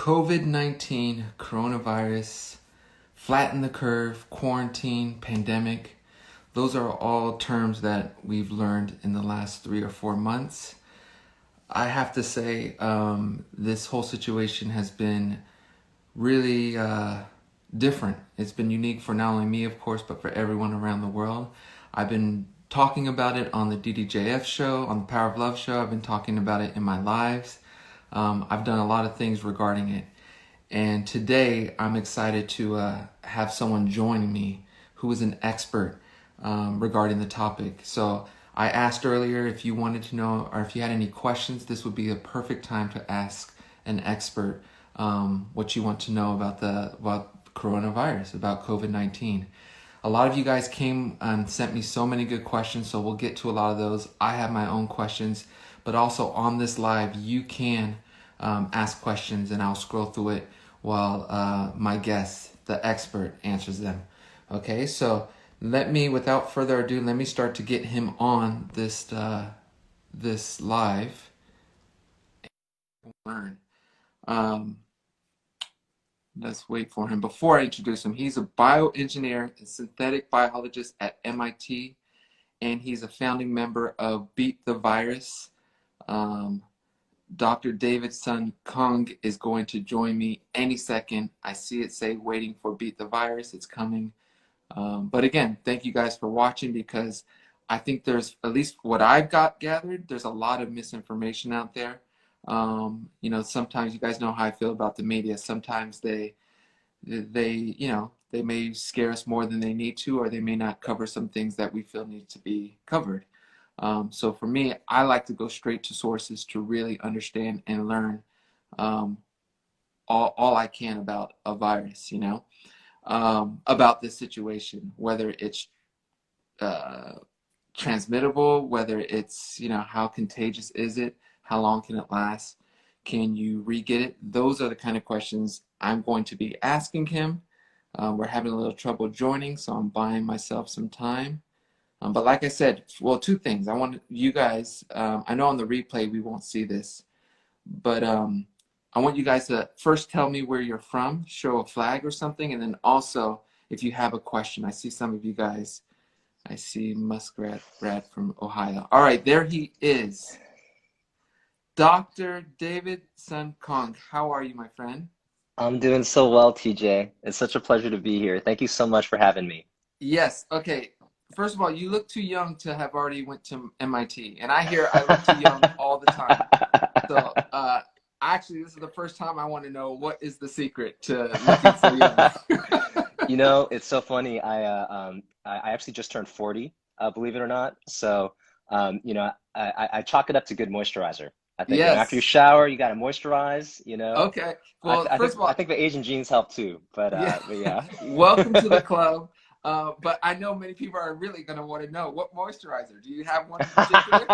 COVID-19, coronavirus, flatten the curve, quarantine, pandemic. Those are all terms that we've learned in the last 3 or 4 months. I have to say, this whole situation has been really different. It's been unique for not only me, of course, but for everyone around the world. I've been talking about it on the DDJF show, on the Power of Love show. I've been talking about it in my lives. I've done a lot of things regarding it. And today I'm excited to have someone join me who is an expert regarding the topic. So I asked earlier if you wanted to know or if you had any questions, this would be a perfect time to ask an expert what you want to know about coronavirus, about COVID-19. A lot of you guys came and sent me so many good questions, so we'll get to a lot of those. I have my own questions, but also on this live, you can ask questions and I'll scroll through it while my guest, the expert, answers them. Okay, so without further ado, let me start to get him on this live. Learn. Let's wait for him. Before I introduce him, he's a bioengineer and synthetic biologist at MIT, and he's a founding member of Beat the Virus. Dr. David Sun Kung is going to join me any second. I see it say waiting for Beat the Virus. It's coming. But again, thank you guys for watching, because I think there's, at least what I've gathered, there's a lot of misinformation out there. Sometimes you guys know how I feel about the media. Sometimes they may scare us more than they need to, or they may not cover some things that we feel need to be covered. So for me, I like to go straight to sources to really understand and learn all I can about a virus, about this situation, whether it's transmittable, whether it's, how contagious is it? How long can it last? Can you re-get it? Those are the kind of questions I'm going to be asking him. We're having a little trouble joining, so I'm buying myself some time. But like I said, well, two things. I want you guys, I know on the replay we won't see this, but I want you guys to first tell me where you're from, show a flag or something, and then also if you have a question. I see some of you guys. I see Muskrat Brad from Ohio. All right, there he is. Dr. David Sun Kong, how are you, my friend? I'm doing so well, TJ. It's such a pleasure to be here. Thank you so much for having me. Yes. Okay. First of all, you look too young to have already went to MIT, and I hear I look too young all the time. So, actually, this is the first time I want to know what is the secret to looking so young. It's so funny. I actually just turned 40, believe it or not. So, I chalk it up to good moisturizer. I think, after you Yes. shower, you got to moisturize, Okay. Well, first of all, I think the Asian genes help too, yeah. but yeah. Welcome to the club. But I know many people are really going to want to know, what moisturizer? Do you have one in particular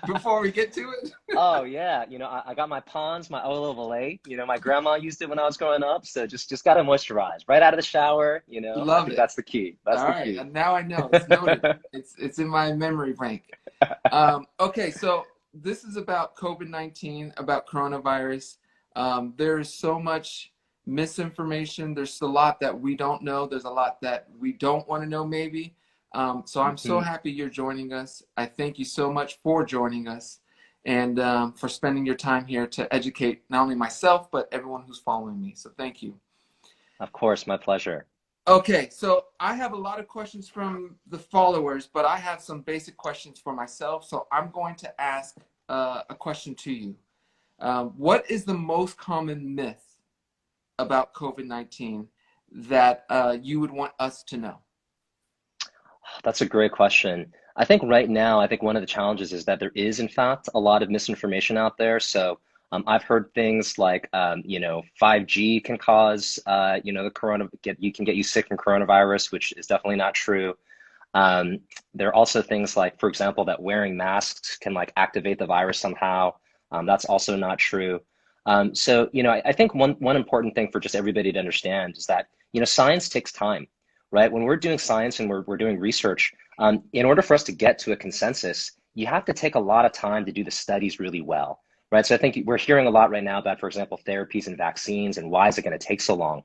before we get to it? Oh yeah, I got my Pond's, my oil of Olay. My grandma used it when I was growing up, so just got to moisturize right out of the shower. I Love think it. that's the key. That's All the right, key. and now I know. It's noted. It's in my memory bank. Okay, so this is about COVID-19, about coronavirus. There's so much misinformation. There's a lot that we don't know. There's a lot that we don't want to know, maybe. So I'm so Mhm. happy you're joining us. I thank you so much for joining us, and for spending your time here to educate not only myself, but everyone who's following me. So thank you. Of course, my pleasure. Okay, so I have a lot of questions from the followers, but I have some basic questions for myself. So I'm going to ask a question to you. What is the most common myth about COVID-19 that you would want us to know? That's a great question. I think right now, I think one of the challenges is that there is, in fact, a lot of misinformation out there. So I've heard things like, 5G can cause, you can get you sick from coronavirus, which is definitely not true. There are also things like, for example, that wearing masks can like activate the virus somehow. That's also not true. I think one important thing for just everybody to understand is that, science takes time, right? When we're doing science and we're doing research, in order for us to get to a consensus, you have to take a lot of time to do the studies really well, right? So I think we're hearing a lot right now about, for example, therapies and vaccines and why is it going to take so long?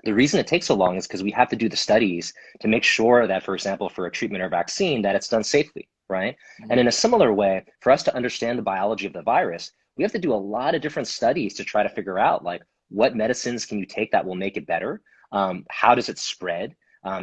The reason it takes so long is because we have to do the studies to make sure that, for example, for a treatment or vaccine, that it's done safely, right? And in a similar way, for us to understand the biology of the virus, we have to do a lot of different studies to try to figure out like what medicines can you take that will make it better? How does it spread?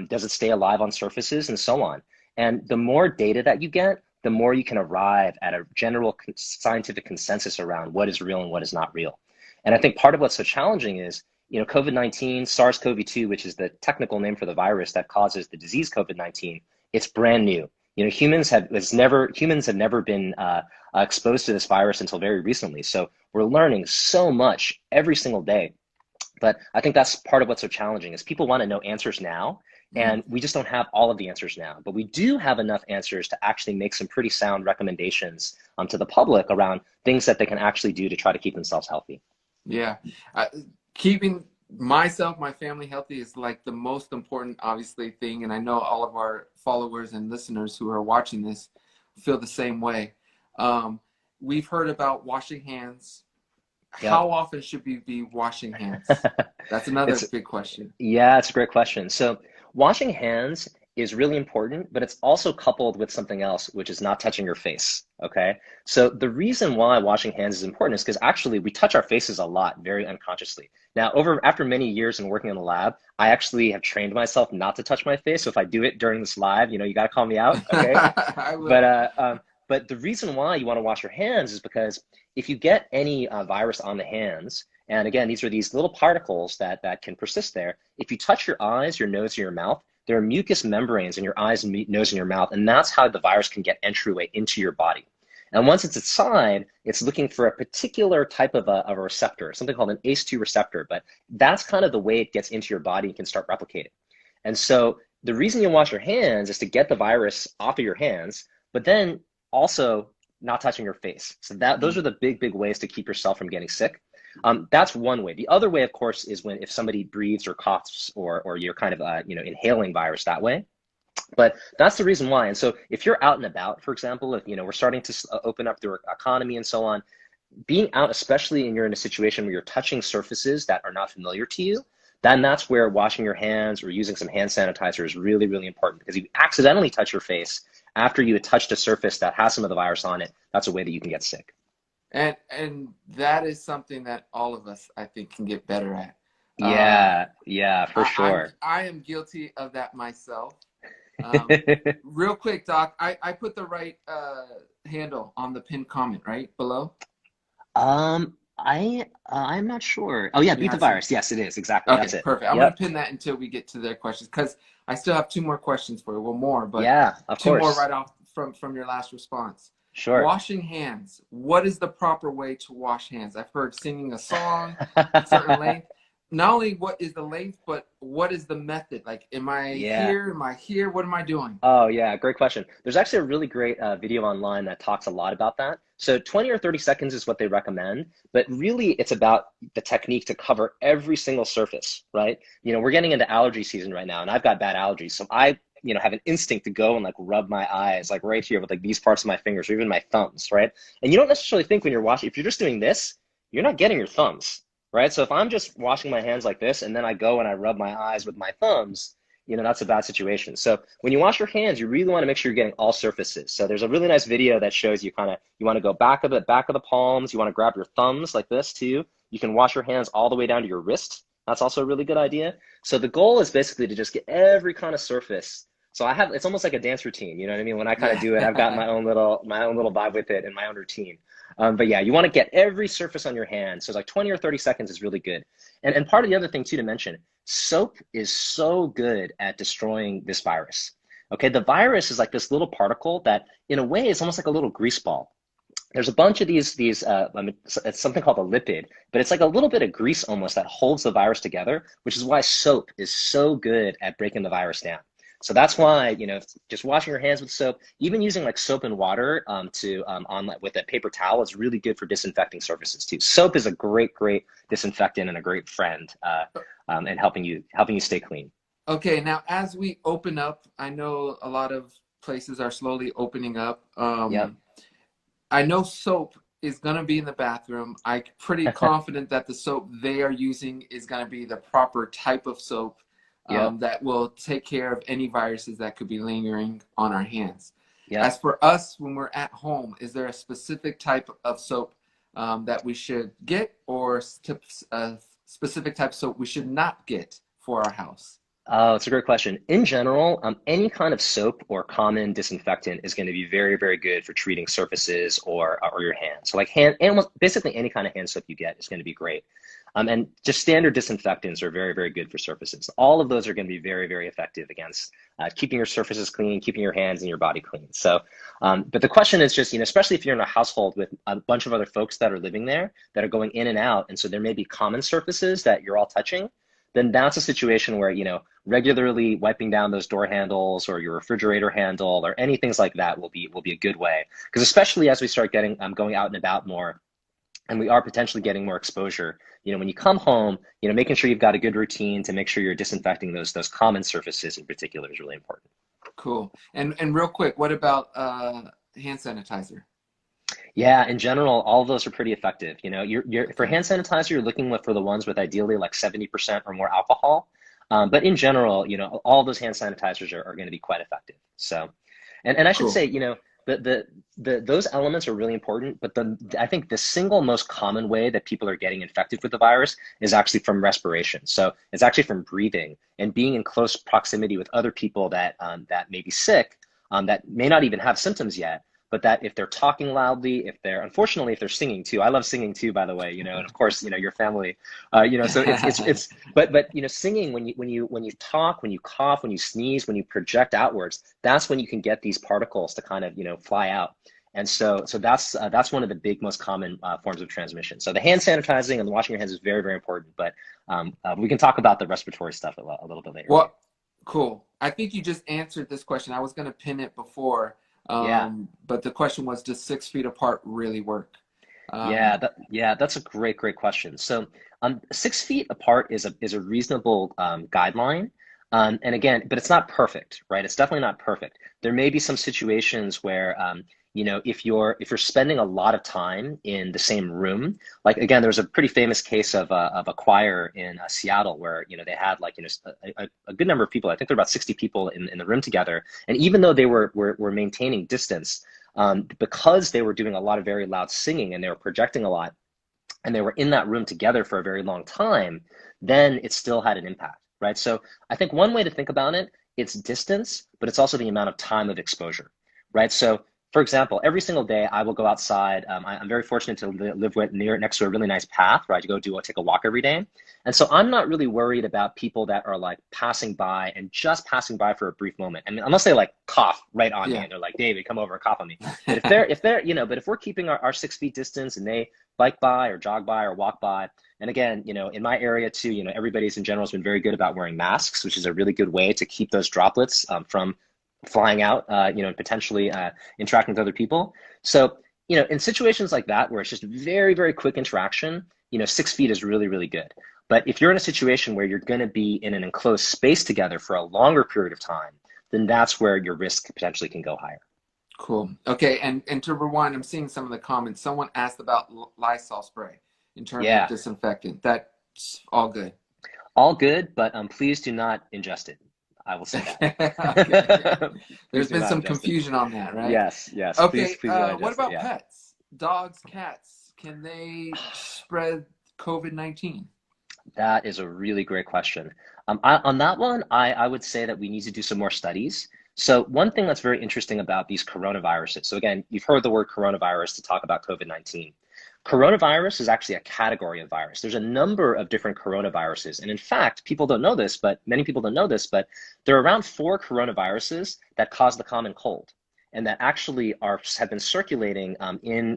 Does it stay alive on surfaces and so on? And the more data that you get, the more you can arrive at a general scientific consensus around what is real and what is not real. And I think part of what's so challenging is, COVID-19, SARS-CoV-2, which is the technical name for the virus that causes the disease COVID-19, it's brand new. Humans have never been exposed to this virus until very recently. So we're learning so much every single day. But I think that's part of what's so challenging is people want to know answers now, Mm. and we just don't have all of the answers now. But we do have enough answers to actually make some pretty sound recommendations to the public around things that they can actually do to try to keep themselves healthy. Yeah. Uh, Keeping myself, my family healthy is like the most important, obviously, thing. And I know all of our followers and listeners who are watching this feel the same way. Um, we've heard about washing hands. Yep. How often should we be washing hands? That's another It's big question. Yeah, it's a great question. So washing hands is really important, but it's also coupled with something else, which is not touching your face. Okay. So the reason why washing hands is important is because actually we touch our faces a lot, very unconsciously. Now, after many years and working in the lab, I actually have trained myself not to touch my face. So if I do it during this live, you got to call me out. Okay. I But will. uh, um, but the reason why you want to wash your hands is because if you get any virus on the hands, and again, these are these little particles that can persist there. If you touch your eyes, your nose, or your mouth, there are mucous membranes in your eyes, nose, and your mouth, and that's how the virus can get entryway into your body. And once it's inside, it's looking for a particular type of a receptor, something called an ACE2 receptor. But that's kind of the way it gets into your body and can start replicating. And so the reason you wash your hands is to get the virus off of your hands, but then also not touching your face. So those are the big ways to keep yourself from getting sick. That's one way. The other way, of course, is if somebody breathes or coughs or you're kind of inhaling virus that way. But that's the reason why. And so if you're out and about, for example, if we're starting to open up the economy and so on, being out, especially and you're in a situation where you're touching surfaces that are not familiar to you, then that's where washing your hands or using some hand sanitizer is really, really important, because if you accidentally touch your face after you had touched a surface that has some of the virus on it, that's a way that you can get sick. And that is something that all of us, I think, can get better at. Uh, Yeah, for sure. I am guilty of that myself. Um, Real quick, Doc, I put the right handle on the pinned comment right below. I'm not sure. Oh yeah, You beat the have some. virus. Yes, it is. Exactly. Okay, That's it. perfect. I'm gonna Yep. pin that until we get to their questions because I still have two more questions for you. Well, more, but Yeah, of two more course. right off from your last response. Sure. Washing hands. What is the proper way to wash hands? I've heard singing a song, certain length. Not only what is the length, but what is the method? Like, am I Yeah. here? Am I here? What am I doing? Oh, yeah, great question. There's actually a really great video online that talks a lot about that. So 20 or 30 seconds is what they recommend, but really it's about the technique to cover every single surface, right? We're getting into allergy season right now, and I've got bad allergies. So I, have an instinct to go and like rub my eyes, like right here with like these parts of my fingers or even my thumbs, right? And you don't necessarily think when you're washing, if you're just doing this, you're not getting your thumbs, right? So if I'm just washing my hands like this, and then I go and I rub my eyes with my thumbs, that's a bad situation. So when you wash your hands, you really want to make sure you're getting all surfaces. So there's a really nice video that shows you you want to go back of the palms. You want to grab your thumbs like this too. You can wash your hands all the way down to your wrist. That's also a really good idea. So the goal is basically to just get every kind of surface. So it's almost like a dance routine. You know what I mean? When I kind of do it, I've got Yeah. my own little vibe with it and my own routine. But yeah, you want to get every surface on your hand. So like 20 or 30 seconds is really good. And part of the other thing too to mention, soap is so good at destroying this virus. Okay, the virus is like this little particle that, in a way, is almost like a little grease ball. There's a bunch of it's something called a lipid, but it's like a little bit of grease almost that holds the virus together, which is why soap is so good at breaking the virus down. So that's why, just washing your hands with soap, even using like soap and water with a paper towel is really good for disinfecting surfaces too. Soap is a great disinfectant and a great friend and helping you stay clean. Okay, now as we open up, I know a lot of places are slowly opening up. Yep. I know soap is going to be in the bathroom. I'm pretty confident that the soap they are using is going to be the proper type of soap Yep. that will take care of any viruses that could be lingering on our hands. Yep. As for us, when we're at home, is there a specific type of soap that we should get, or a specific type of soap we should not get for our house? Oh, it's a great question. In general, any kind of soap or common disinfectant is going to be very, very good for treating surfaces or your hands. So like basically any kind of hand soap you get is going to be great. And just standard disinfectants are very, very good for surfaces. All of those are going to be very, very effective against keeping your surfaces clean, keeping your hands and your body clean. So, but the question is just, especially if you're in a household with a bunch of other folks that are living there that are going in and out, and so there may be common surfaces that you're all touching, then that's a situation where, regularly wiping down those door handles or your refrigerator handle or any things like that will be a good way. Because especially as we start going out and about more, and we are potentially getting more exposure, when you come home, making sure you've got a good routine to make sure you're disinfecting those common surfaces in particular is really important. Cool. And real quick, what about hand sanitizer? Yeah, in general, all of those are pretty effective. For Okay. hand sanitizer, you're looking for the ones with ideally like 70% or more alcohol. But in general, all those hand sanitizers are going to be quite effective. So, and I should Cool. say, those elements are really important. But I think the single most common way that people are getting infected with the virus is actually from respiration. So it's actually from breathing and being in close proximity with other people that may be sick, that may not even have symptoms yet, but that if they're talking loudly, unfortunately, if they're singing too. I love singing too, by the way, and of course, your family, so but singing, when you talk, when you cough, when you sneeze, when you project outwards, that's when you can get these particles to kind of, fly out. And so that's one of the big, most common forms of transmission. So the hand sanitizing and the washing your hands is very, very important, but we can talk about the respiratory stuff a little bit later too. Well, cool. I think you just answered this question. I was going to pin it before, Yeah. but the question was, does 6 feet apart really work? Yeah, Um, that's a great, great question. So, 6 feet apart is a reasonable guideline, and again, but it's not perfect, right? It's definitely not perfect. There may be some situations where, if you're spending a lot of time in the same room, like again, there was a pretty famous case of a choir in Seattle where they had like a good number of people. I think there were about 60 people in the room together, and even though they were maintaining distance, because they were doing a lot of very loud singing and they were projecting a lot and they were in that room together for a very long time, then it still had an impact, right? So I think one way to think about it, it's distance, but it's also the amount of time of exposure, right? So for example, every single day I will go outside. I'm very fortunate to live next to a really nice path, right? To take a walk every day. And so I'm not really worried about people that are like passing by and just passing by for a brief moment. I mean, unless they like cough right on me yeah. and they're like, David, come over and cough on me. But if we're keeping our 6 feet distance and they bike by or jog by or walk by, and again, in my area too, everybody's in general has been very good about wearing masks, which is a really good way to keep those droplets from flying out, and potentially interacting with other people. So, in situations like that where it's just very, very quick interaction, 6 feet is really, really good. But if you're in a situation where you're going to be in an enclosed space together for a longer period of time, then that's where your risk potentially can go higher. Cool. Okay, and to rewind, I'm seeing some of the comments. Someone asked about Lysol spray in terms of Yeah, disinfectant. That's all good. all good, but please do not ingest it. I will say Okay. that. Please There's do been not some ingest it. confusion on that, right? Yes, yes. Please, Okay, please do not what ingest it. about Yeah. pets? Dogs, cats, can they spread COVID-19? That is a really great question. On that one, I would say that we need to do some more studies. So one thing that's very interesting about these coronaviruses. So again, you've heard the word coronavirus to talk about COVID-19. Coronavirus is actually a category of virus. There's a number of different coronaviruses. And in fact, many people don't know this, but there are around 4 coronaviruses that cause the common cold and that actually have been circulating in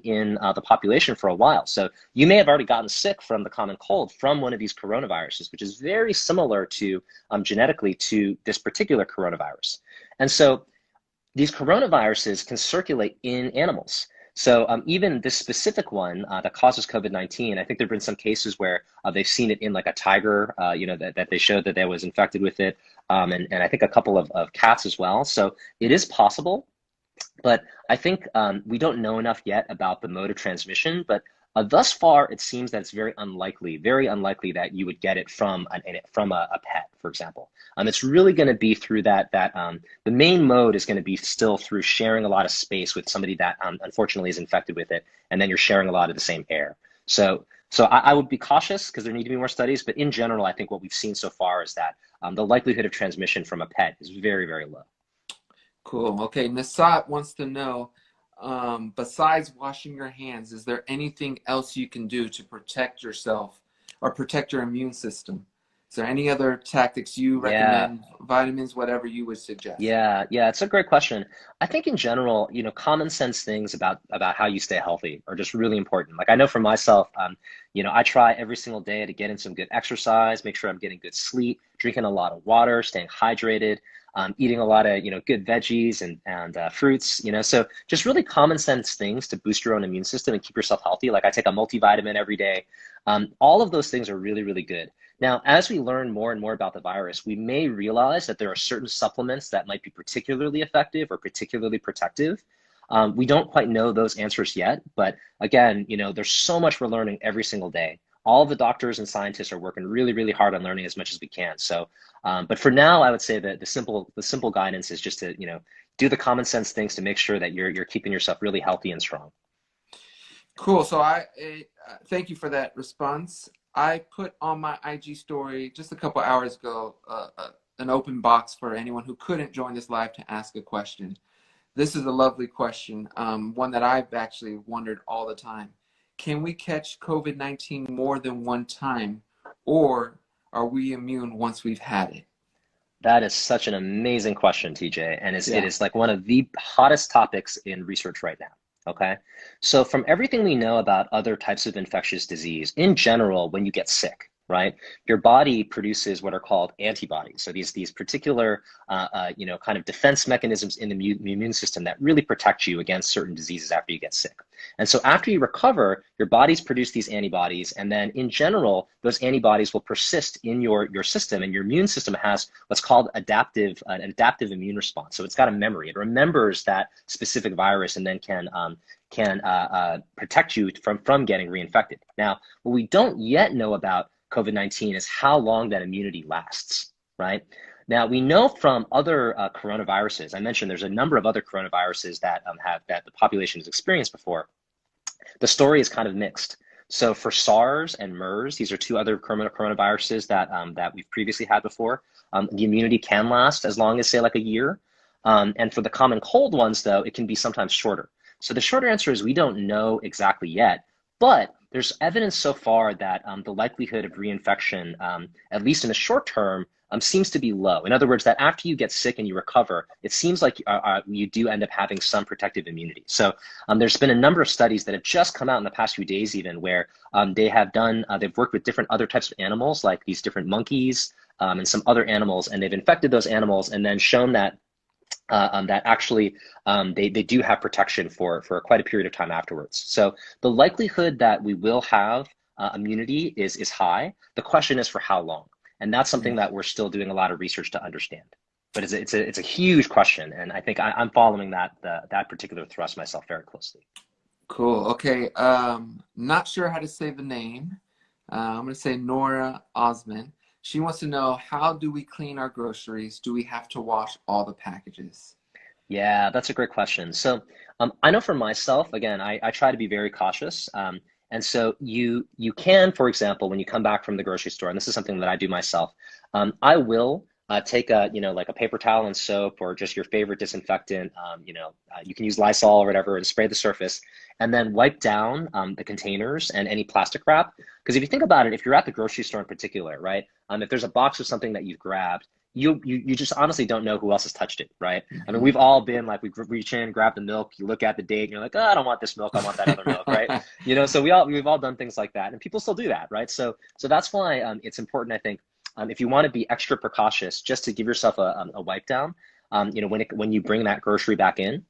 the population for a while. So you may have already gotten sick from the common cold from one of these coronaviruses, which is very similar to genetically to this particular coronavirus. And so these coronaviruses can circulate in animals. So even this specific one that causes COVID-19, I think there've been some cases where they've seen it in like a tiger, that they showed that they was infected with it, and I think a couple of cats as well. So it is possible But I think we don't know enough yet about the mode of transmission. But thus far, it seems that it's very unlikely that you would get it from a pet, for example. It's really going to be through the main mode is going to be still through sharing a lot of space with somebody that unfortunately is infected with it, and then you're sharing a lot of the same air. So I would be cautious because there need to be more studies. But in general, I think what we've seen so far is that the likelihood of transmission from a pet is very, very low. Cool. Okay, Nasat wants to know, besides washing your hands, is there anything else you can do to protect yourself or protect your immune system? Is there any other tactics you Yeah. recommend, vitamins, whatever you would suggest? Yeah, it's a great question. I think in general, common sense things about how you stay healthy are just really important. Like I know for myself, I try every single day to get in some good exercise, make sure I'm getting good sleep, drinking a lot of water, staying hydrated, eating a lot of good veggies and fruits. So just really common sense things to boost your own immune system and keep yourself healthy. Like I take a multivitamin every day. All of those things are really, really good. Now, as we learn more and more about the virus, we may realize that there are certain supplements that might be particularly effective or particularly protective. We don't quite know those answers yet, but again, there's so much we're learning every single day. All of the doctors and scientists are working really, really hard on learning as much as we can. So, but for now, I would say that the simple guidance is just to, do the common sense things to make sure that you're keeping yourself really healthy and strong. Cool. So thank you for that response. I put on my IG story just a couple hours ago an open box for anyone who couldn't join this live to ask a question. This is a lovely question, one that I've actually wondered all the time. Can we catch COVID-19 more than one time, or are we immune once we've had it? That is such an amazing question, TJ, and it Yeah. is like one of the hottest topics in research right now. Okay. So from everything we know about other types of infectious disease, in general, when you get sick, right, your body produces what are called antibodies. So these particular, kind of defense mechanisms in the immune system that really protect you against certain diseases after you get sick. And so after you recover, your body's produce these antibodies, and then in general, those antibodies will persist in your system, and your immune system has what's called an adaptive immune response. So it's got a memory. It remembers that specific virus and then can protect you from getting reinfected. Now, what we don't yet know about COVID-19 is how long that immunity lasts, right? Now, we know from other coronaviruses, I mentioned there's a number of other coronaviruses that the population has experienced before. The story is kind of mixed. So for SARS and MERS, these are two other coronaviruses that we've previously had before. The immunity can last as long as, say, like a year. And for the common cold ones, though, it can be sometimes shorter. So the shorter answer is we don't know exactly yet, but there's evidence so far that the likelihood of reinfection, at least in the short term, seems to be low. In other words, that after you get sick and you recover, it seems like you do end up having some protective immunity. So there's been a number of studies that have just come out in the past few days, even where they've worked with different other types of animals, like these different monkeys and some other animals, and they've infected those animals and then shown that actually they do have protection for quite a period of time afterwards. So the likelihood that we will have immunity is high. The question is for how long, and that's something that we're still doing a lot of research to understand. But it's a huge question, and I think I'm following that particular thrust myself very closely. Cool. Okay. Not sure how to say the name. I'm going to say Nora Osman. She wants to know, how do we clean our groceries? Do we have to wash all the packages? Yeah, that's a great question. So I know for myself, again, I try to be very cautious. And so you can, for example, when you come back from the grocery store, and this is something that I do myself, I will take like a paper towel and soap or just your favorite disinfectant. You can use Lysol or whatever and spray the surface, and then wipe down the containers and any plastic wrap. Because if you think about it, if you're at the grocery store in particular, right, if there's a box of something that you've grabbed, you just honestly don't know who else has touched it, right? I mean, Mhm. we've all been like, we reach in, grab the milk, you look at the date, and you're like, oh, I don't want this milk, I want that other milk, right? So we've all done things like that, and people still do that, right? So that's why it's important, I think, if you want to be extra precautious, just to give yourself a wipe down, when you bring that grocery back in.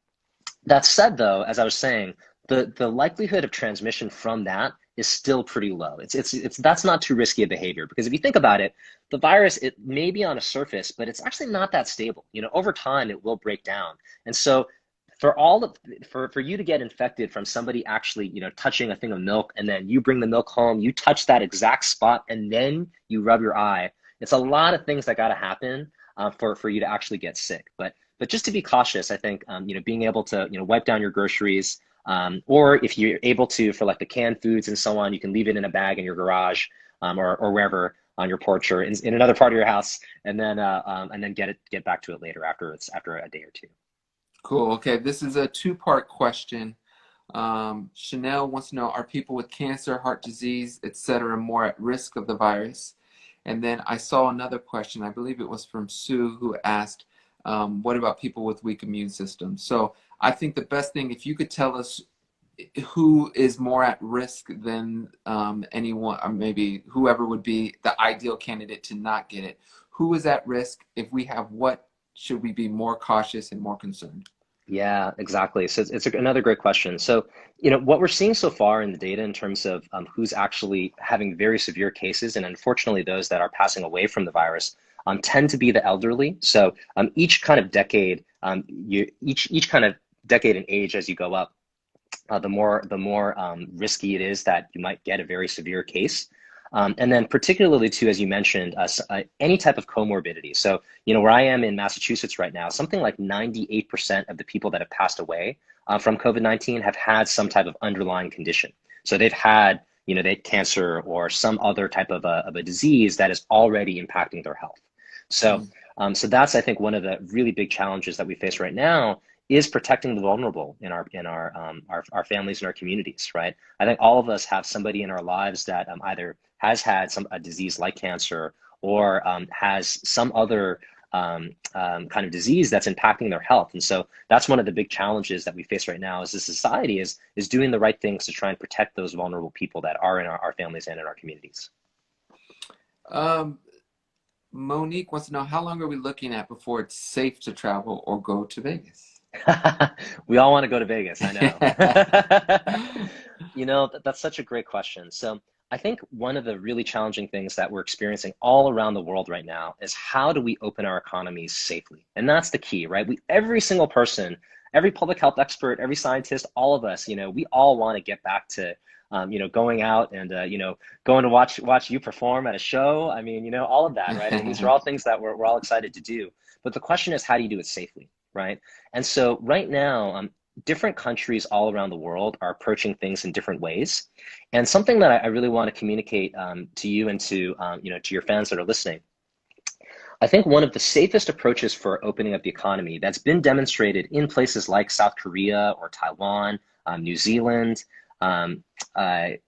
That said, though, as I was saying, the likelihood of transmission from that is still pretty low. It's that's not too risky a behavior, because if you think about it, the virus, it may be on a surface, but it's actually not that stable. Over time it will break down. And so for all of for you to get infected from somebody actually, touching a thing of milk, and then you bring the milk home, you touch that exact spot, and then you rub your eye. It's a lot of things that got to happen for you to actually get sick. But just to be cautious, I think being able to wipe down your groceries, or if you're able to, for like the canned foods and so on, you can leave it in a bag in your garage, or wherever on your porch or in another part of your house, and then get back to it later after a day or two. Cool. Okay, this is a two-part question. Chanel wants to know, are people with cancer, heart disease, etc., more at risk of the virus? And then I saw another question, I believe it was from Sue, who asked, what about people with weak immune systems? So I think the best thing, if you could tell us who is more at risk than anyone, or maybe whoever would be the ideal candidate to not get it. Who is at risk? If we have what, should we be more cautious and more concerned? Yeah, exactly. So it's another great question. So, what we're seeing so far in the data in terms of who's actually having very severe cases, and unfortunately those that are passing away from the virus, tend to be the elderly. So each kind of decade, each kind of decade in age as you go up, the more risky it is that you might get a very severe case. And then particularly too, as you mentioned, any type of comorbidity. So, where I am in Massachusetts right now, something like 98% of the people that have passed away from COVID-19 have had some type of underlying condition. So they've had, they had cancer or some other type of a disease that is already impacting their health. So, Mm. so that's, I think, one of the really big challenges that we face right now is protecting the vulnerable in our families and our communities, right? I think all of us have somebody in our lives that either has had a disease like cancer, or has some other kind of disease that's impacting their health. And so that's one of the big challenges that we face right now as a society is doing the right things to try and protect those vulnerable people that are in our families and in our communities. Um, Monique wants to know, how long are we looking at before it's safe to travel or go to Vegas? We all want to go to Vegas, I know. That's such a great question. So I think one of the really challenging things that we're experiencing all around the world right now is how do we open our economies safely? And that's the key, right? Every single person, every public health expert, every scientist, all of us, we all want to get back to, going out and, going to watch you perform at a show. I mean, all of that, right? I mean, these are all things that we're all excited to do. But the question is, how do you do it safely, right? And so right now, different countries all around the world are approaching things in different ways. And something that I really want to communicate to you and to your fans that are listening. I think one of the safest approaches for opening up the economy that's been demonstrated in places like South Korea or Taiwan, New Zealand,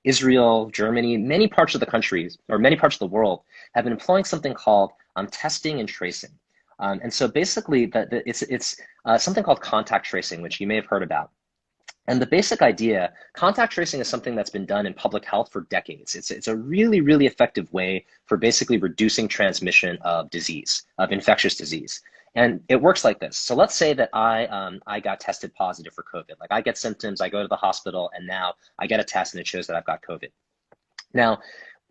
Israel, Germany, many parts of the countries or many parts of the world have been employing something called testing and tracing. And so basically, it's something called contact tracing, which you may have heard about. And the basic idea, contact tracing is something that's been done in public health for decades. It's a really, really effective way for basically reducing transmission of disease, of infectious disease. And it works like this. So let's say that I got tested positive for COVID. Like I get symptoms, I go to the hospital, and now I get a test and it shows that I've got COVID. Now,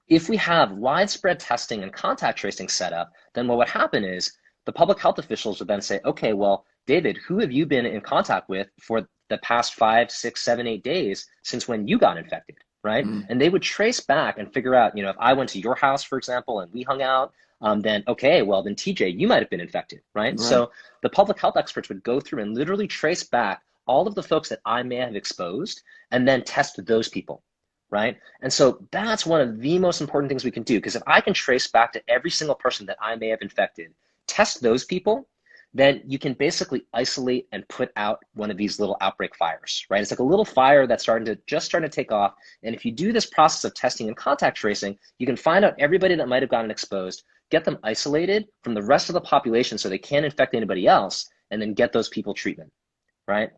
if we have widespread testing and contact tracing set up, then what would happen is the public health officials would then say, okay, well, David, who have you been in contact with for the past 5, 6, 7, 8 days since when you got infected, right? Mm. And they would trace back and figure out, if I went to your house, for example, and we hung out, then okay, well, then TJ, you might have been infected, right? Right. So the public health experts would go through and literally trace back all of the folks that I may have exposed and then test those people, right? And so that's one of the most important things we can do, because if I can trace back to every single person that I may have infected, test those people, then you can basically isolate and put out one of these little outbreak fires, right? It's like a little fire that's starting to take off. And if you do this process of testing and contact tracing, you can find out everybody that might have gotten exposed, get them isolated from the rest of the population so they can't infect anybody else, and then get those people treatment, right?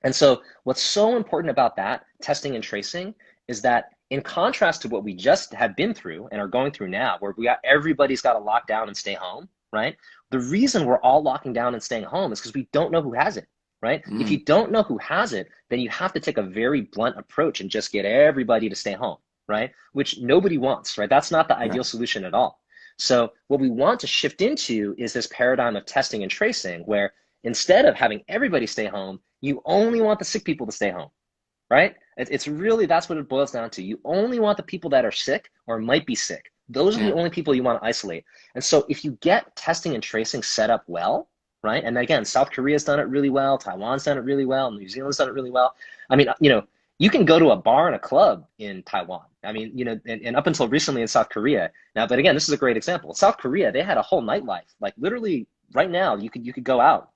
And so what's so important about that testing and tracing is that in contrast to what we just have been through and are going through now, where everybody's got to lock down and stay home, right? The reason we're all locking down and staying home is because we don't know who has it, right? Mm. If you don't know who has it, then you have to take a very blunt approach and just get everybody to stay home, right? Which nobody wants, right? That's not the ideal solution at all. So what we want to shift into is this paradigm of testing and tracing, where instead of having everybody stay home, You only want the sick people to stay home, right? It's really, that's what it boils down to. You only want the people that are sick or might be sick. Those are the Yeah. only people you want to isolate. And so if you get testing and tracing set up well, right? And again, South Korea's done it really well, Taiwan's done it really well, New Zealand's done it really well. I mean, you can go to a bar and a club in Taiwan. I mean, and up until recently in South Korea. Now, but again, this is a great example. South Korea, they had a whole nightlife. Like literally right now, you could go out.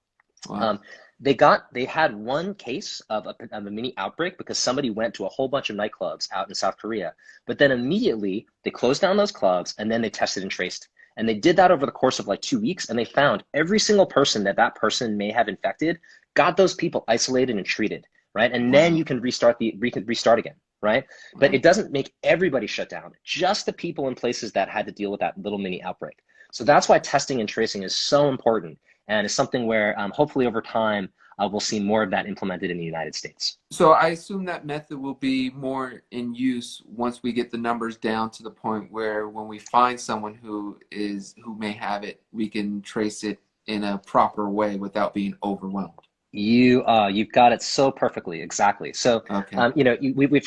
Wow. Um, they had one case of a mini outbreak because somebody went to a whole bunch of nightclubs out in South Korea. But then immediately they closed down those clubs and then they tested and traced. And they did that over the course of like 2 weeks, and they found every single person that person may have infected, got those people isolated and treated, right? And then Wow. you can restart again, right? But Right. it doesn't make everybody shut down, just the people in places that had to deal with that little mini outbreak. So that's why testing and tracing is so important, and it's something where hopefully over time we'll see more of that implemented in the United States. So I assume that method will be more in use once we get the numbers down to the point where when we find someone who may have it, we can trace it in a proper way without being overwhelmed. You've got it so perfectly, exactly. So Okay.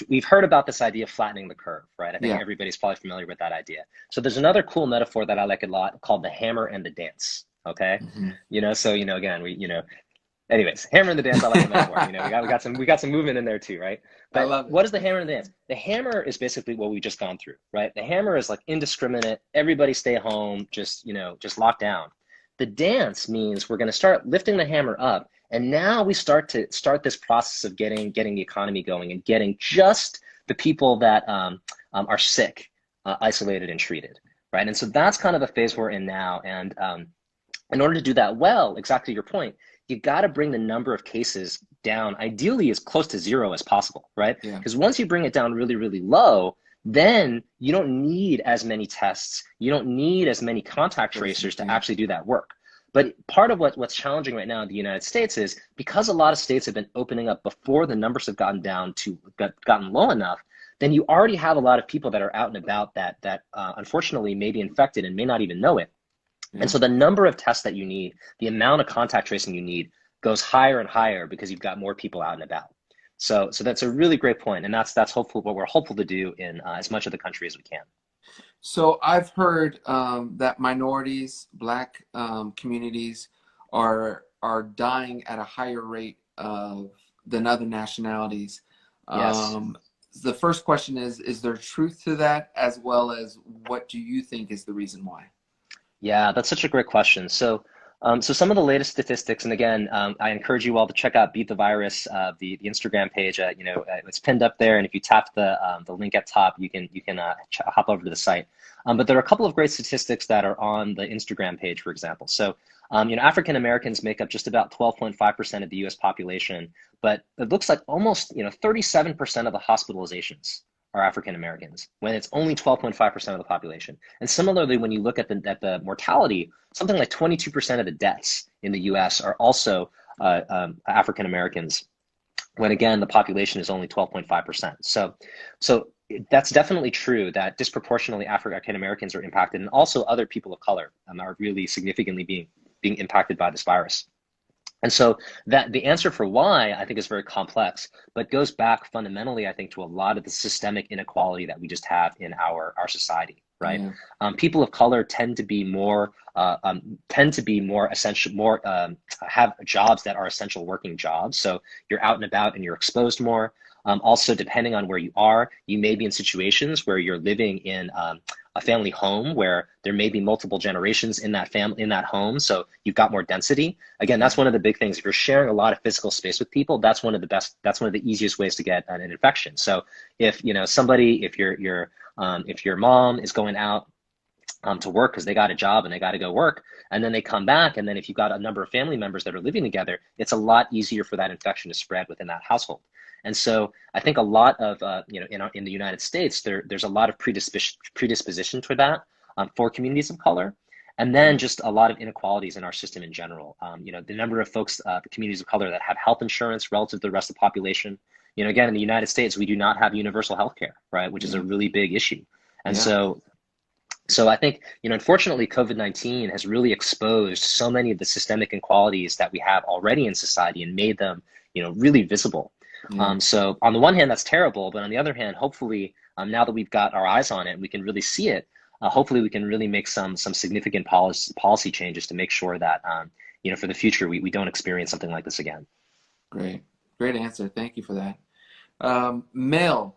we've heard about this idea of flattening the curve, right? I think Yeah. everybody's probably familiar with that idea. So there's another cool metaphor that I like a lot called the hammer and the dance. Okay, Hmm. so again anyways, hammer and the dance. I like the metaphor. We got some movement in there too, right? I But love it. what is the hammer and the dance? The hammer is basically what we just gone through, right? The hammer is like indiscriminate. Everybody stay home. Just lock down. The dance means we're going to start lifting the hammer up, and now we start this process of getting the economy going and getting just the people that are sick, isolated and treated, right? And so that's kind of the phase we're in now. And in order to do that well, exactly your point, you got to bring the number of cases down, ideally as close to zero as possible, right? Yeah. Because once you bring it down really, really low, then you don't need as many tests. You don't need as many contact Tracing. tracers to Yeah. actually do that work. But part of what's challenging right now in the United States is because a lot of states have been opening up before the numbers have gotten low enough, then you already have a lot of people that are out and about that unfortunately may be infected and may not even know it. And Yeah. so the number of tests that you need, the amount of contact tracing you need goes higher and higher because you've got more people out and about. So that's a really great point, and that's hopeful what we're hopeful to do in as much of the country as we can. So I've heard that minorities, black communities, are dying at a higher rate than other nationalities. Yes. Um, the first question is there truth to that, as well as what do you think is the reason why? Yeah, that's such a great question. So some of the latest statistics, and again, I encourage you all to check out Beat the Virus, the Instagram page. It's pinned up there, and if you tap the link at top, you can hop over to the site. But there are a couple of great statistics that are on the Instagram page, for example. So, African Americans make up just about 12.5% of the U.S. population, but it looks like almost 37% of the hospitalizations are African Americans, when it's only 12.5% of the population. And similarly, when you look at the mortality, something like 22% of the deaths in the US are also African Americans, when again, the population is only 12.5%. So that's definitely true that disproportionately African Americans are impacted, and also other people of color are really significantly being impacted by this virus. And so that the answer for why I think is very complex, but goes back fundamentally, I think, to a lot of the systemic inequality that we just have in our society, right? Yeah. People of color tend to be more essential, have jobs that are essential working jobs. So you're out and about and you're exposed more. Also, depending on where you are, you may be in situations where you're living in a family home where there may be multiple generations in that home, so you've got more density. Again, Yeah. that's one of the big things. If you're sharing a lot of physical space with people, that's one of the easiest ways to get an infection. So if if your mom is going out to work because they got a job and they got to go work, and then they come back, and then if you've got a number of family members that are living together, it's a lot easier for that infection to spread within that household. And so I think a lot of in the United States, there's a lot of predisposition toward that for communities of color, and then Yeah. just a lot of inequalities in our system in general. The number of folks, the communities of color that have health insurance relative to the rest of the population. Again, in the United States, we do not have universal health care, right, which is a Yeah. really big issue. And Yeah. so I think, unfortunately, COVID-19 has really exposed so many of the systemic inequalities that we have already in society and made them really visible. Yeah, So on the one hand, that's terrible, but on the other hand, hopefully, now that we've got our eyes on it and we can really see it, hopefully we can really make some significant policy changes to make sure that for the future we don't experience something like this again. great. Great answer. Thank you for that. Mail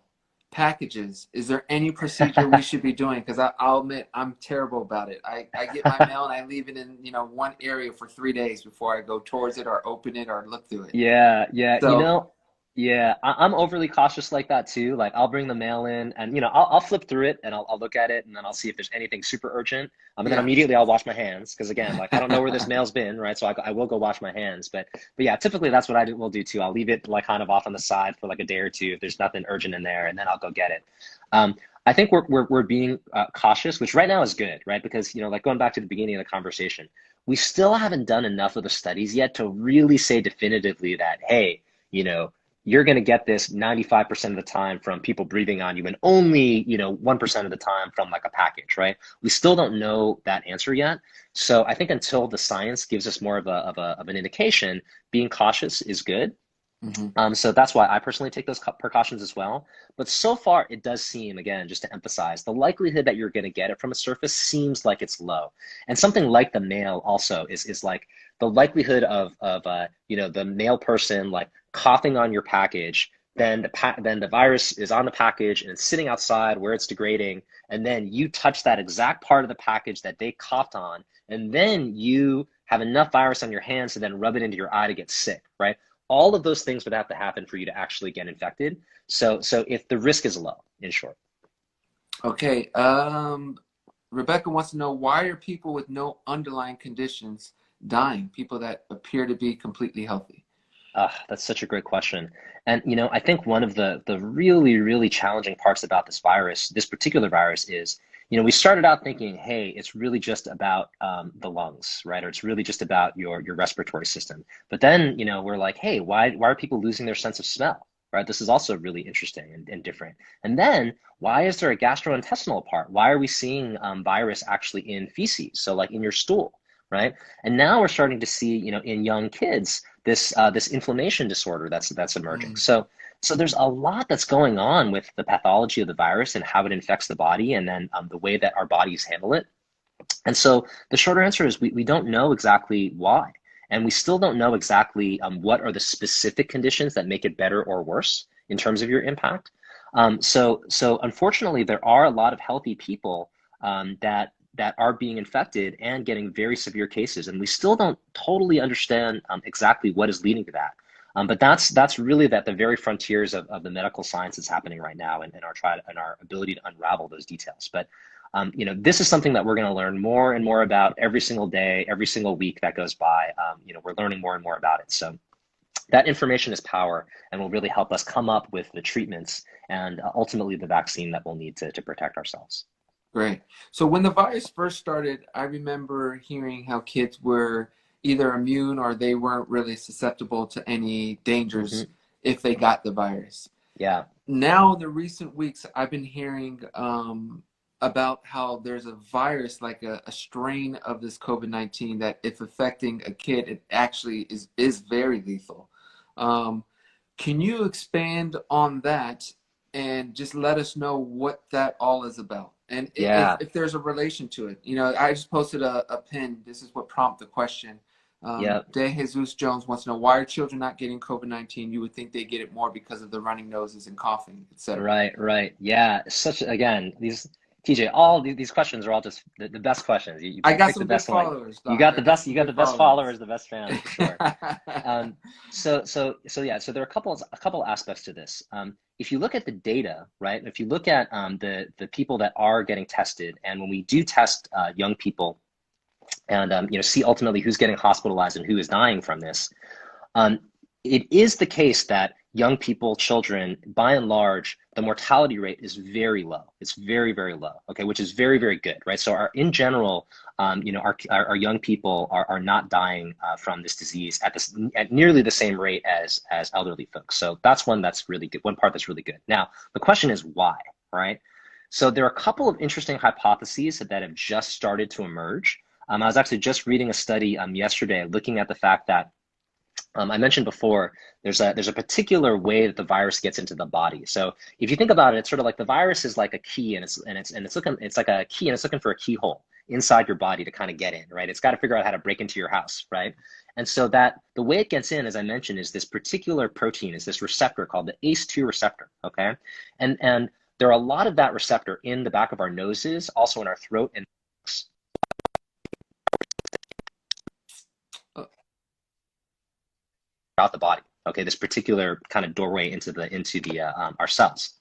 packages. Is there any procedure we should be doing? Because I'll admit I'm terrible about it. I get my mail and I leave it in, one area for 3 days before I go towards it or open it or look through it. Yeah, yeah, So, yeah, I'm overly cautious like that too. Like I'll bring the mail in and I'll flip through it and I'll look at it and then I'll see if there's anything super urgent. And then yeah. immediately I'll wash my hands because again, like I don't know where this mail's been, right? So I will go wash my hands. But yeah, typically that's what will do too. I'll leave it like kind of off on the side for like a day or two if there's nothing urgent in there, and then I'll go get it. I think we're being cautious, which right now is good, right? Because like going back to the beginning of the conversation, we still haven't done enough of the studies yet to really say definitively that, hey, you know, you're going to get this 95% of the time from people breathing on you and only, 1% of the time from like a package, right? We still don't know that answer yet. So I think until the science gives us more of an indication, being cautious is good. Hmm. So that's why I personally take those precautions as well. But so far, it does seem, again, just to emphasize, the likelihood that you're going to get it from a surface seems like it's low. And something like the mail also is like the likelihood of the mail person like coughing on your package, then the virus is on the package and it's sitting outside where it's degrading, and then you touch that exact part of the package that they coughed on, and then you have enough virus on your hands to then rub it into your eye to get sick, right? All of those things would have to happen for you to actually get infected. So if the risk is low, in short. Okay. Rebecca wants to know, why are people with no underlying conditions dying? People that appear to be completely healthy. That's such a great question. And I think one of the really, really challenging parts about this particular virus is, we started out thinking, hey, it's really just about the lungs, right? Or it's really just about your respiratory system. But then, we're like, hey, why are people losing their sense of smell? Right? This is also really interesting and different. And then, why is there a gastrointestinal part? Why are we seeing virus actually in feces? So like in your stool, right? And now we're starting to see, in young kids, this inflammation disorder that's emerging. Mm. So there's a lot that's going on with the pathology of the virus and how it infects the body, and then the way that our bodies handle it. And so the shorter answer is we don't know exactly why. And we still don't know exactly what are the specific conditions that make it better or worse in terms of your impact. So unfortunately, there are a lot of healthy people that are being infected and getting very severe cases, and we still don't totally understand exactly what is leading to that. But that's really at the very frontiers of the medical science that's happening right now, and our ability to unravel those details. But this is something that we're going to learn more and more about every single day, every single week that goes by. We're learning more and more about it. So that information is power and will really help us come up with the treatments and ultimately the vaccine that we'll need to protect ourselves. Great. So when the virus first started, I remember hearing how kids were either immune or they weren't really susceptible to any dangers Hmm. if they got the virus. Yeah. Now, in the recent weeks, I've been hearing about how there's a virus, like a strain of this COVID-19, that if affecting a kid, it actually is very lethal. Um, can you expand on that and just let us know what that all is about? And Yeah. if there's a relation to it. I just posted a pin. This is what prompted the question. Yeah. De Jesus Jones wants to know, why are children not getting COVID-19? You would think they get it more because of the running noses and coughing, etc. Right, right. Yeah. Again, these TJ, all these questions are all just the best questions. You, I you got picked the some good best one. followers, You Doc. got I the got best, some you got good the best followers. followers, the best fans for sure. So yeah, so there are a couple aspects to this. If you look at the data, right, if you look at the people that are getting tested, and when we do test young people, and see ultimately who's getting hospitalized and who is dying from this, um, it is the case that young people, children, by and large, the mortality rate is very low. It's very, very low. Okay, which is very, very good, right? So in general, our young people are not dying from this disease at nearly the same rate as elderly folks. So that's one that's really good. One part that's really good. Now the question is why, right? So there are a couple of interesting hypotheses that have just started to emerge. I was actually just reading a study yesterday looking at the fact that I mentioned before, there's a particular way that the virus gets into the body. So if you think about it, it's sort of like the virus is like a key, and it's like a key, and it's looking for a keyhole inside your body to kind of get in, right? It's got to figure out how to break into your house, right? And so that the way it gets in, as I mentioned, is this particular protein, is this receptor called the ACE2 receptor, okay? And there are a lot of that receptor in the back of our noses, also in our throat and Uh, throughout the body. Okay, this particular kind of doorway into the our cells.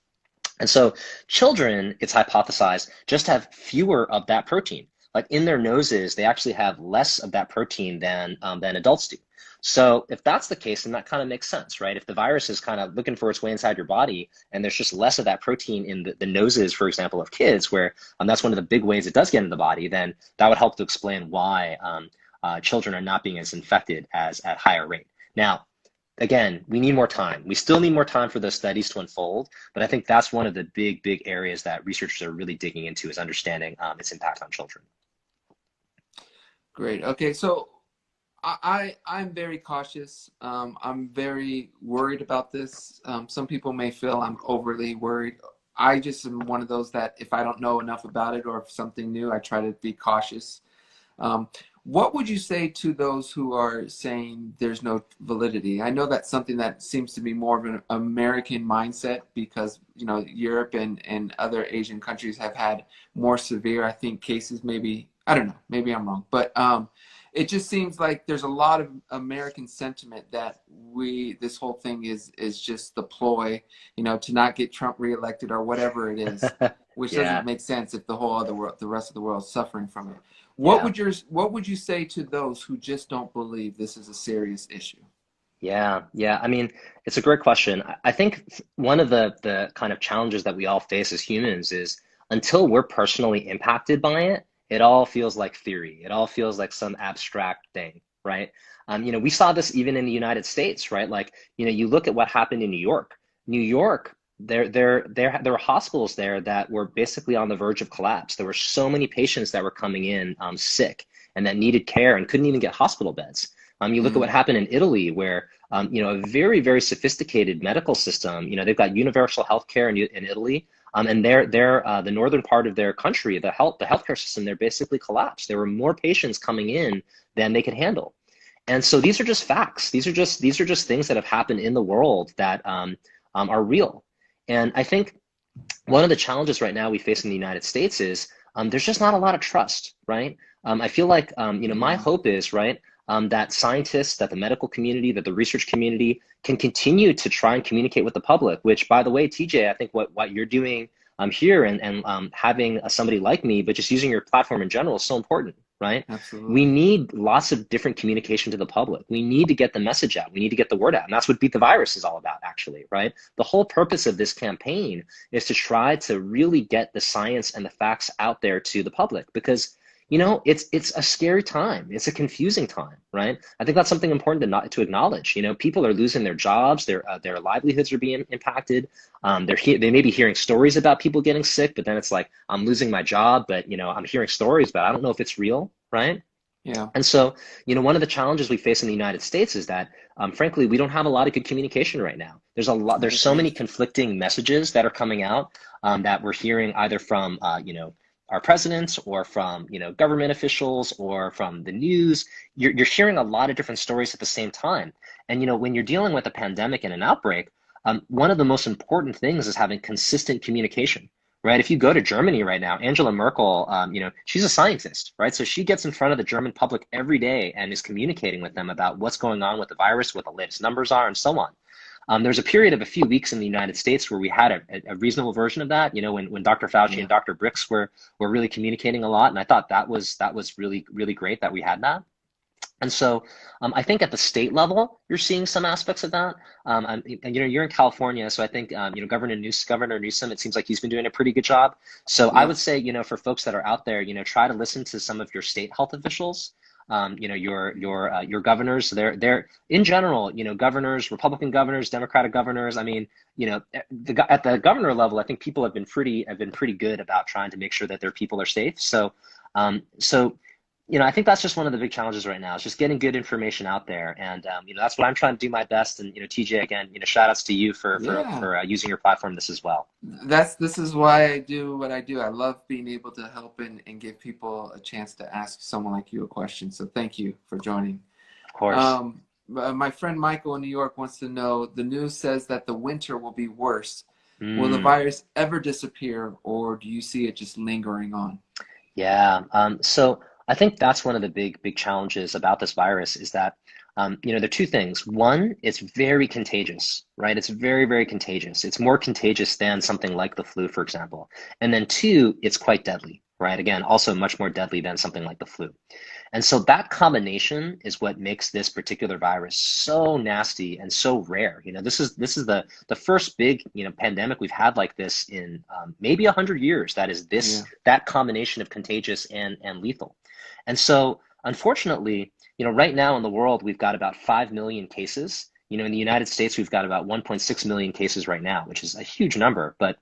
And so children, it's hypothesized, just have fewer of that protein. Like in their noses, they actually have less of that protein than adults do. So if that's the case, then that kind of makes sense, right? If the virus is kind of looking for its way inside your body and there's just less of that protein in the noses, for example, of kids, where that's one of the big ways it does get into the body, then that would help to explain why children are not being as infected as at higher rate. Now, again, we need more time. We still need more time for those studies to unfold, but I think that's one of the big areas that researchers are really digging into is understanding its impact on children. Great. Okay, so I'm very cautious. I'm very worried about this. Some people may feel I'm overly worried. I just am one of those that if I don't know enough about it or if something new, I try to be cautious. Um, what would you say to those who are saying there's no validity? I know that's something that seems to be more of an American mindset because, you know, Europe and other Asian countries have had more severe, I think, cases. Maybe, I don't know, maybe I'm wrong. But it just seems like there's a lot of American sentiment that this whole thing is just the ploy, you know, to not get Trump reelected or whatever it is, which doesn't Yeah, make sense if the whole other world, the rest of the world is suffering from it. yeah. What would you say to those who just don't believe this is a serious issue? Yeah. I mean, it's a great question. I think one of the kind of challenges that we all face as humans is until we're personally impacted by it, it all feels like theory. It all feels like some abstract thing, right? We saw this even in the United States, right? Like, you look at what happened in New York. New York, there were hospitals there that were basically on the verge of collapse. There were so many patients that were coming in sick and that needed care and couldn't even get hospital beds. You look at what Mm, happened in Italy, where a very sophisticated medical system. They've got universal healthcare in Italy, and the northern part of their country, the healthcare system, they're basically collapsed. There were more patients coming in than they could handle, and so these are just facts. These are just things that have happened in the world that are real. And I think one of the challenges right now we face in the United States is there's just not a lot of trust, right? I feel like, my yeah. hope is, right, that scientists, that the medical community, that the research community can continue to try and communicate with the public, which, by the way, TJ, I think what you're doing here and having somebody like me, but just using your platform in general is so important, right? We Absolutely. need lots of different communication to the public. We need to get the message out. We need to get the word out. And that's what Beat the Virus is all about, actually, right? The whole purpose of this campaign is to try to really get the science and the facts out there to the public because it's a scary time. It's a confusing time, right? I think that's something important to acknowledge. People are losing their jobs, their livelihoods are being impacted. They may be hearing stories about people getting sick, but then it's like I'm losing my job, but I'm hearing stories, but I don't know if it's real, right? Yeah. And so, one of the challenges we face in the United States is that, frankly, we don't have a lot of good communication right now. I There's so agree. many conflicting messages that are coming out that we're hearing either from, our presidents or from, government officials or from the news. You're hearing a lot of different stories at the same time. And, when you're dealing with a pandemic and an outbreak, one of the most important things is having consistent communication, right? If you go to Germany right now, Angela Merkel, she's a scientist, right? So she gets in front of the German public every day and is communicating with them about what's going on with the virus, what the latest numbers are, and so on. There's a period of a few weeks in the United States where we had a reasonable version of that, when Dr. Fauci Yeah. and Dr. Bricks were really communicating a lot. And I thought that was really great that we had that. And so I think at the state level, you're seeing some aspects of that. And you're in California, so I think Governor Newsom, it seems like he's been doing a pretty good job. So I Yeah. would say, for folks that are out there, try to listen to some of your state health officials. Your governors. They're in general, governors, Republican governors, Democratic governors. I mean, at the governor level, I think people have been pretty good about trying to make sure that their people are safe. So I think that's just one of the big challenges right now. Is just getting good information out there, and that's what I'm trying to do my best. And TJ, again, shout outs to you for Yeah. using your platform this as well. This is why I do what I do. I love being able to help and give people a chance to ask someone like you a question. So thank you for joining. Of course. My friend Michael in New York wants to know, the news says that the winter will be worse. Will the Mm. virus ever disappear, or do you see it just lingering on? Yeah. So I think that's one of the big challenges about this virus is that, there are two things. One, it's very contagious, right? It's very contagious. It's more contagious than something like the flu, for example. And then two, it's quite deadly, right? Again, also much more deadly than something like the flu. And so that combination is what makes this particular virus so nasty and so rare. This is the first big pandemic we've had like this in maybe 100 years. That is Yeah. that combination of contagious and lethal. And so unfortunately, right now in the world we've got about 5 million cases. In the United States we've got about 1.6 million cases right now, which is a huge number. But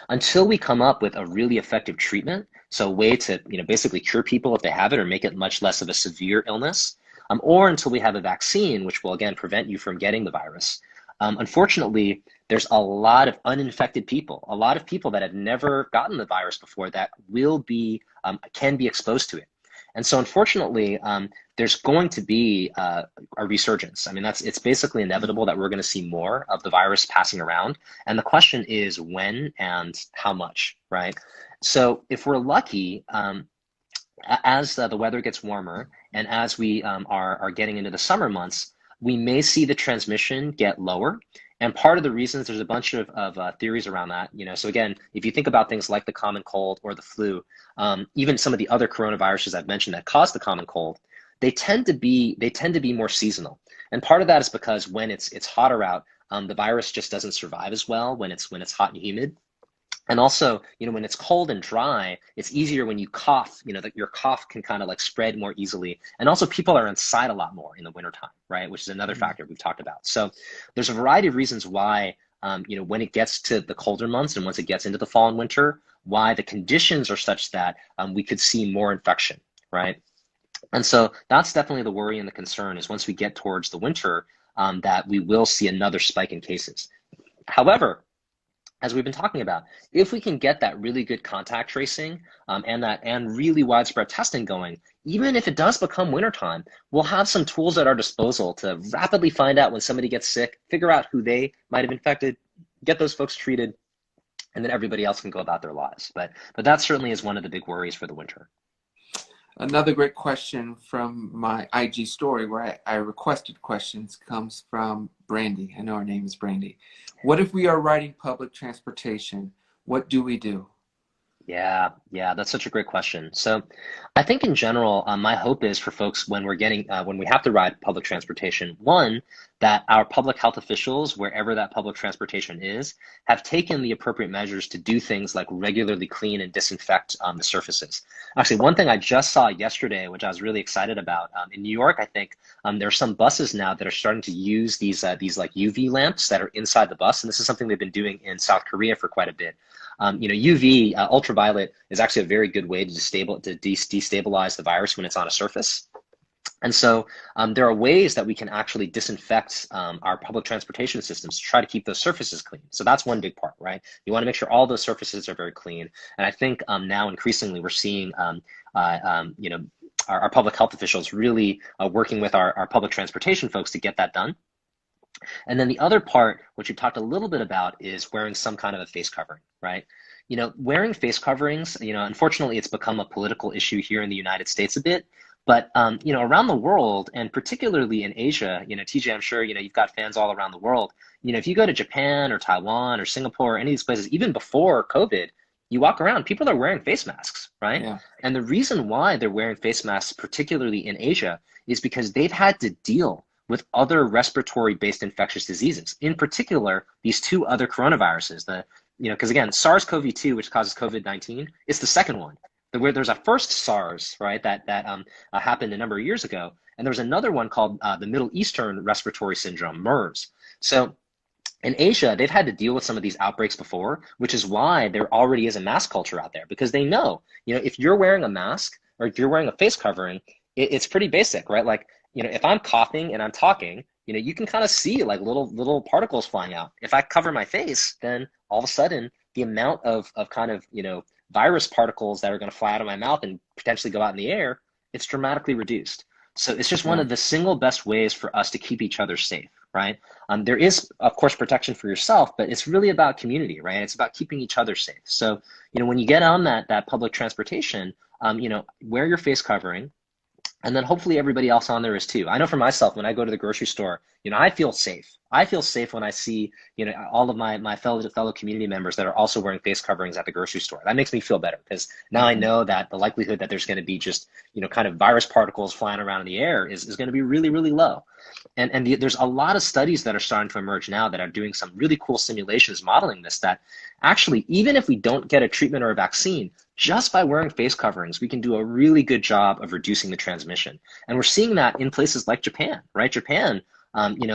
until we come up with a really effective treatment, so a way to basically cure people if they have it or make it much less of a severe illness, or until we have a vaccine, which will again prevent you from getting the virus, unfortunately, there's a lot of uninfected people, a lot of people that have never gotten the virus before that can be exposed to it. And so unfortunately, there's going to be a resurgence. I mean, it's basically inevitable that we're going to see more of the virus passing around. And the question is when and how much, right? So if we're lucky, as the weather gets warmer and as we are getting into the summer months, we may see the transmission get lower. And part of the reasons, there's a bunch of theories around that. So again, if you think about things like the common cold or the flu, even some of the other coronaviruses I've mentioned that cause the common cold, they tend to be more seasonal. And part of that is because when it's hotter out, the virus just doesn't survive as well when it's hot and humid. And also, when it's cold and dry, it's easier when you cough, that your cough can kind of like spread more easily. And also people are inside a lot more in the wintertime, right? Which is another factor we've talked about. So there's a variety of reasons why, when it gets to the colder months and once it gets into the fall and winter, why the conditions are such that we could see more infection, right? And so that's definitely the worry and the concern is once we get towards the winter, that we will see another spike in cases. However, as we've been talking about, if we can get that really good contact tracing and really widespread testing going, even if it does become wintertime, we'll have some tools at our disposal to rapidly find out when somebody gets sick, figure out who they might have infected, get those folks treated, and then everybody else can go about their lives. But that certainly is one of the big worries for the winter. Another great question from my IG story where I requested questions comes from Brandy. I know her name is Brandy. What if we are riding public transportation? What do we do? Yeah, that's such a great question. So, I think in general, my hope is for folks when we have to ride public transportation, one, that our public health officials, wherever that public transportation is, have taken the appropriate measures to do things like regularly clean and disinfect the surfaces. Actually, one thing I just saw yesterday, which I was really excited about, in New York, I think there are some buses now that are starting to use these like UV lamps that are inside the bus, and this is something they've been doing in South Korea for quite a bit. UV, ultraviolet, is actually a very good way to destabilize the virus when it's on a surface. And so there are ways that we can actually disinfect our public transportation systems to try to keep those surfaces clean. So that's one big part, right? You want to make sure all those surfaces are very clean. And I think now increasingly we're seeing, our public health officials really working with our public transportation folks to get that done. And then the other part, which we talked a little bit about, is wearing some kind of a face covering, right? Wearing face coverings, unfortunately, it's become a political issue here in the United States a bit. But around the world, and particularly in Asia, TJ, I'm sure you've got fans all around the world. If you go to Japan or Taiwan or Singapore or any of these places, even before COVID, you walk around, people are wearing face masks, right? Yeah. And the reason why they're wearing face masks, particularly in Asia, is because they've had to deal with other respiratory-based infectious diseases. In particular, these two other coronaviruses, because again, SARS-CoV-2, which causes COVID-19, is the second one. Where there's a first SARS, right, that happened a number of years ago, and there was another one called the Middle Eastern Respiratory Syndrome, MERS. So in Asia, they've had to deal with some of these outbreaks before, which is why there already is a mask culture out there, because they know, if you're wearing a mask, or if you're wearing a face covering, it's pretty basic, right? Like, if I'm coughing and I'm talking, you can kind of see like little particles flying out. If I cover my face, then all of a sudden the amount of kind of, virus particles that are going to fly out of my mouth and potentially go out in the air, it's dramatically reduced. So it's just one of Right. the single best ways for us to keep each other safe, right? There is, of course, protection for yourself, but it's really about community, right? It's about keeping each other safe. So, when you get on that public transportation, wear your face covering, and then hopefully everybody else on there is too. I know for myself, when I go to the grocery store, I feel safe. I feel safe when I see, all of my fellow community members that are also wearing face coverings at the grocery store. That makes me feel better because now I Hmm. know that the likelihood that there's going to be just, kind of virus particles flying around in the air is going to be really, really low. And there's a lot of studies that are starting to emerge now that are doing some really cool simulations modeling this, that actually, even if we don't get a treatment or a vaccine, just by wearing face coverings, we can do a really good job of reducing the transmission. And we're seeing that in places like Japan, right? Japan,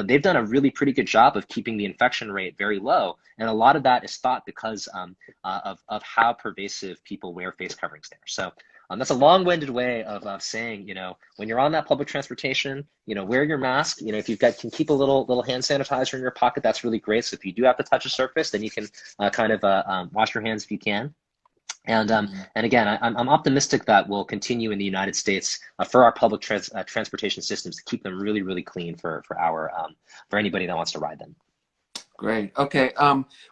they've done a really pretty good job of keeping the infection rate very low. And a lot of that is thought because of how pervasive people wear face coverings there. So that's a long-winded way of saying, when you're on that public transportation, wear your mask. If can keep a little hand sanitizer in your pocket, that's really great. So if you do have to touch a surface, then you can kind of wash your hands if you can. And again, I'm optimistic that we'll continue in the United States for our public transportation systems to keep them really, really clean for anybody that wants to ride them. Great. Okay.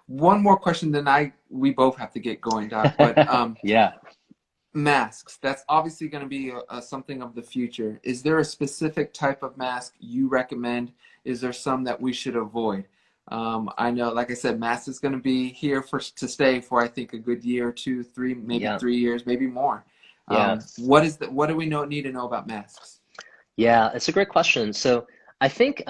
One more question, then we both have to get going, Doc. But Yeah. masks. That's obviously going to be something of the future. Is there a specific type of mask you recommend? Is there some that we should avoid? I know, like I said, mask is going to be here to stay for I think a good year, 2, 3, maybe Yeah. 3 years, maybe more. Yeah. What do we need to know about masks? Yeah, it's a great question. So I think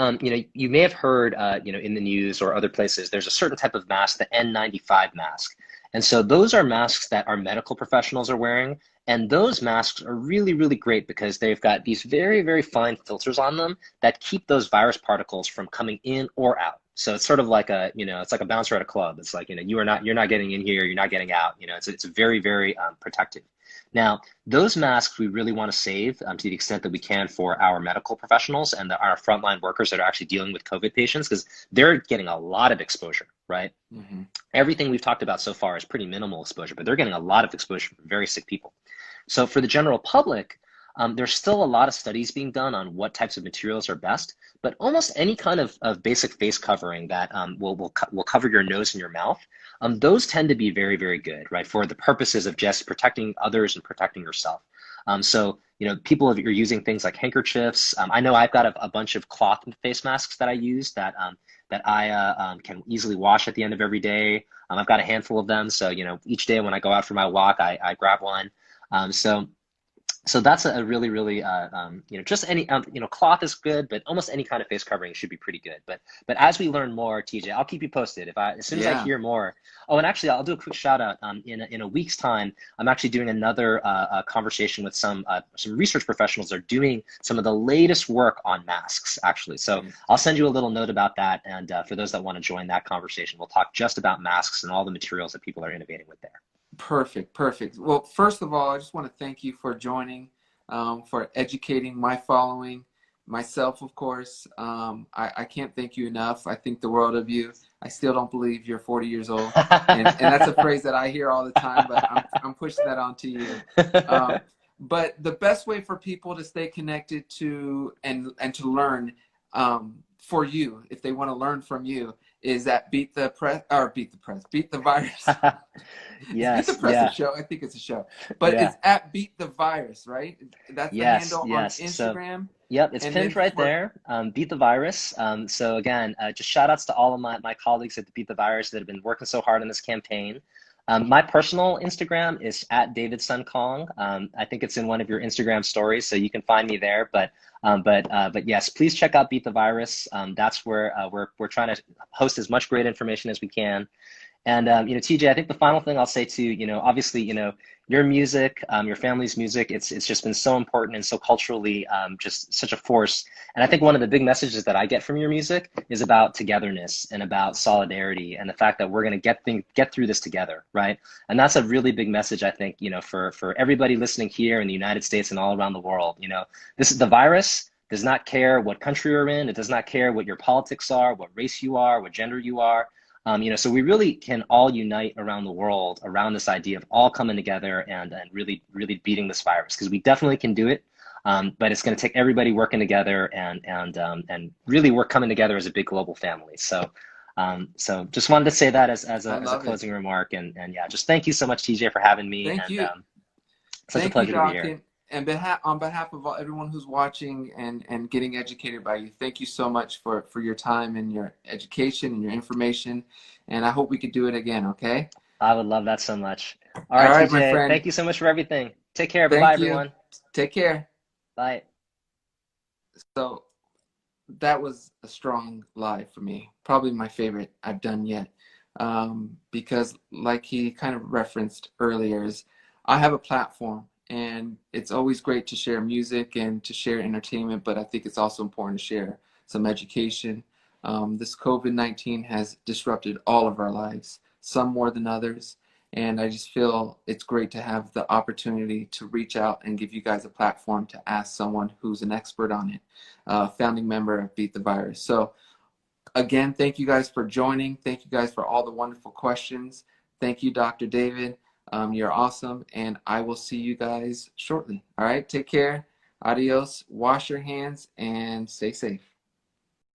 you may have heard in the news or other places there's a certain type of mask, the N95 mask. And so those are masks that our medical professionals are wearing. And those masks are really, really great because they've got these very, very fine filters on them that keep those virus particles from coming in or out. So it's sort of like it's like a bouncer at a club. It's like, you're not getting in here, you're not getting out. It's very, very protective. Now, those masks we really want to save to the extent that we can for our medical professionals and our frontline workers that are actually dealing with COVID patients, because they're getting a lot of exposure, right? Hmm. Everything we've talked about so far is pretty minimal exposure, but they're getting a lot of exposure from very sick people. So for the general public, there's still a lot of studies being done on what types of materials are best, but almost any kind of basic face covering that will cover your nose and your mouth, those tend to be very, very good, right? For the purposes of just protecting others and protecting yourself. So, people, if you're using things like handkerchiefs, I know I've got a bunch of cloth face masks that I use that I can easily wash at the end of every day. I've got a handful of them. So, each day when I go out for my walk, I grab one. So that's a really, really, just any, cloth is good, but almost any kind of face covering should be pretty good. But as we learn more, TJ, I'll keep you posted. As soon as I Yeah. hear more. Oh, and actually, I'll do a quick shout out. In a week's time, I'm actually doing another conversation with some research professionals that are doing some of the latest work on masks, actually. So Great. I'll send you a little note about that. And for those that want to join that conversation, we'll talk just about masks and all the materials that people are innovating with there. Perfect, perfect. Well, first of all, I just want to thank you for joining, for educating my following, myself, of course. I can't thank you enough. I think the world of you. I still don't believe you're 40 years old, and that's a phrase that I hear all the time, but I'm pushing that onto you. But the best way for people to stay connected to and to learn for you, if they want to learn from you, is at Beat the Virus. Is Beat the Yes, Press a yeah, show? I think it's a show, but yeah. it's at Beat the Virus, right? That's the Yes, handle on yes. So, Instagram. yep, it's And pinned then right for there. Beat the virus. So again, just shout outs to all of my colleagues at the Beat the Virus that have been working so hard on this campaign. My personal Instagram is at David Sun Kong. I think it's in one of your Instagram stories, so you can find me there. But yes, please check out Beat the Virus. That's where we're trying to host as much great information as we can. And TJ, I think the final thing I'll say too, obviously, your music, your family's music, it's just been so important and so culturally just such a force. And I think one of the big messages that I get from your music is about togetherness and about solidarity and the fact that we're going to get through this together, right? And that's a really big message, I think, for everybody listening here in the United States and all around the world. This is the virus does not care what country you're in. It does not care what your politics are, what race you are, what gender you are. So we really can all unite around the world around this idea of all coming together and really, really beating this virus because we definitely can do it. But it's going to take everybody working together and really work coming together as a big global family. So just wanted to say that I as a love it. closing remark and yeah, just thank you so much, TJ, for having me Thank and you. such a Thank you, pleasure to be Doc. here. And on behalf of everyone who's watching and getting educated by you, thank you so much for your time and your education and your information. And I hope we could do it again, okay? I would love that so much. All All right, right, my TJ, friend. thank you so much for everything. Take care. Bye bye, Thank you. everyone. Take care. Bye. So that was a strong live for me. Probably my favorite I've done yet. Because like he kind of referenced earlier, is I have a platform and it's always great to share music and to share entertainment, but I think it's also important to share some education. This COVID-19 has disrupted all of our lives, some more than others. And I just feel it's great to have the opportunity to reach out and give you guys a platform to ask someone who's an expert on it, founding member of Beat the Virus. So again, thank you guys for joining. Thank you guys for all the wonderful questions. Thank you, Dr. David. You're awesome. And I will see you guys shortly. All right, take care. Adios. Wash your hands and stay safe.